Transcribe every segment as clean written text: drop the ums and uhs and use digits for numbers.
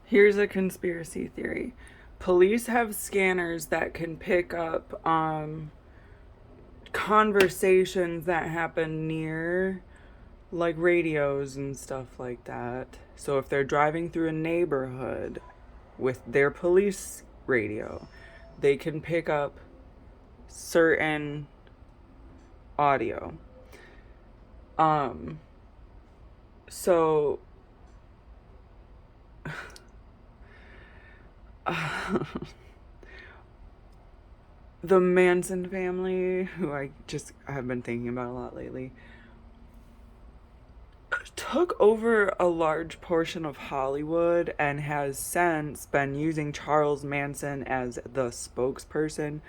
Here's a conspiracy theory. Police have scanners that can pick up conversations that happen near like radios and stuff like that. So if they're driving through a neighborhood with their police radio, they can pick up certain audio. Um so the Manson family, who I just have been thinking about a lot lately, took over a large portion of Hollywood and has since been using Charles Manson as the spokesperson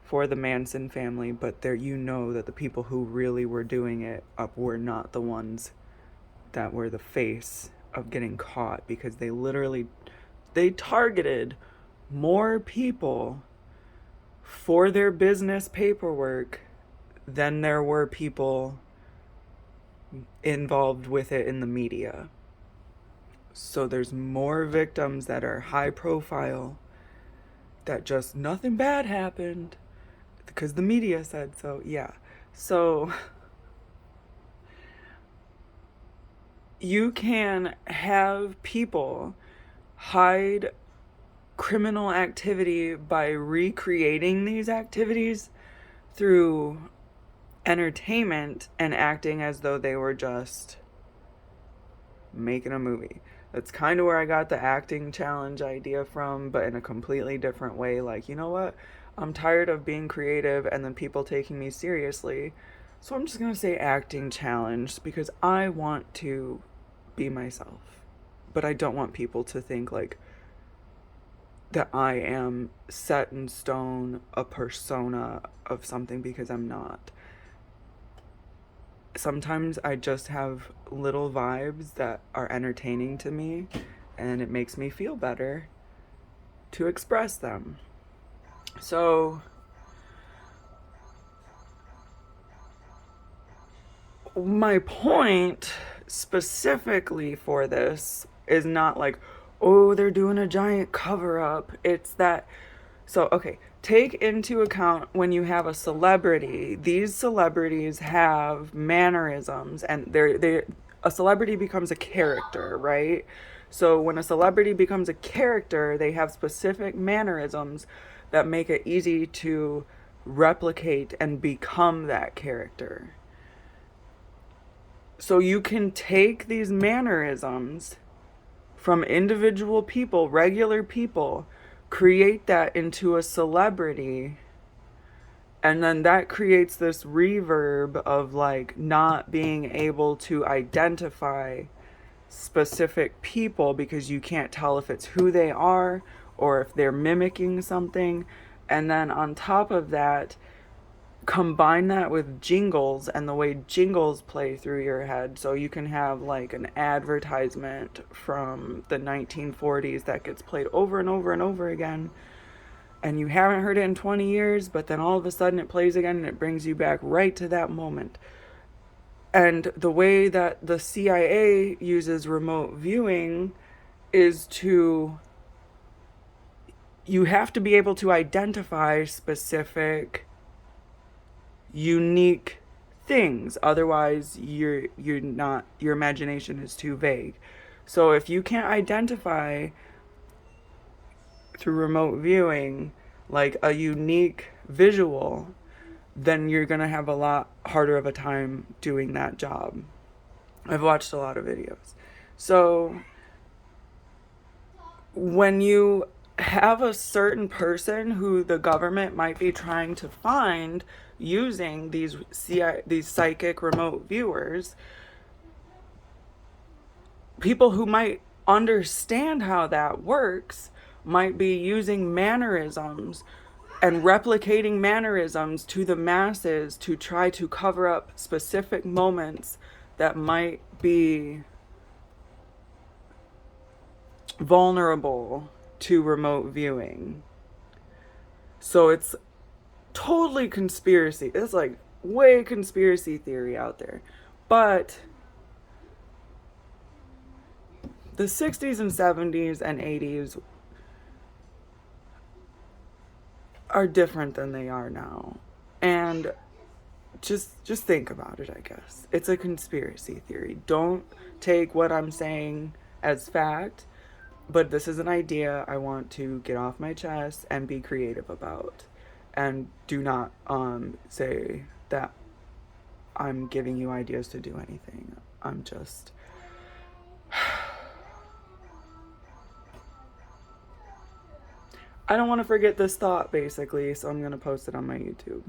for the Manson family. But there, you know that the people who really were doing it up were not the ones that were the face of getting caught, because they targeted more people for their business paperwork than there were people involved with it in the media. So there's more victims that are high profile, that just nothing bad happened because the media said so. Yeah. So you can have people hide criminal activity by recreating these activities through entertainment and acting as though they were just making a movie. That's kind of where I got the acting challenge idea from, but in a completely different way. Like, you know what? I'm tired of being creative and then people taking me seriously. So I'm just going to say acting challenge because I want to be myself. But I don't want people to think like that I am set in stone, a persona of something, because I'm not. Sometimes I just have little vibes that are entertaining to me, and it makes me feel better to express them. So, my point specifically for this is not like, oh, they're doing a giant cover up. It's that, so, okay, take into account when you have a celebrity, these celebrities have mannerisms, and a celebrity becomes a character, right? So when a celebrity becomes a character, they have specific mannerisms that make it easy to replicate and become that character. So you can take these mannerisms from individual people, regular people, create that into a celebrity, and then that creates this reverb of like not being able to identify specific people because you can't tell if it's who they are or if they're mimicking something. And then on top of that, combine that with jingles and the way jingles play through your head. So you can have like an advertisement from the 1940s that gets played over and over and over again, and you haven't heard it in 20 years, but then all of a sudden it plays again and it brings you back right to that moment. And the way that the CIA uses remote viewing is to, you have to be able to identify specific unique things, otherwise you're not, your imagination is too vague. So if you can't identify through remote viewing like a unique visual, then you're going to have a lot harder of a time doing that job. I've watched a lot of videos. So when you have a certain person who the government might be trying to find using these psychic remote viewers, people who might understand how that works might be using mannerisms and replicating mannerisms to the masses to try to cover up specific moments that might be vulnerable to remote viewing. So it's totally conspiracy. It's like way conspiracy theory out there. But the 60s and 70s and 80s are different than they are now. And just think about it, I guess. It's a conspiracy theory. Don't take what I'm saying as fact, but this is an idea I want to get off my chest and be creative about. And do not say that I'm giving you ideas to do anything. I'm just I don't want to forget this thought, basically, so I'm going to post it on my YouTube.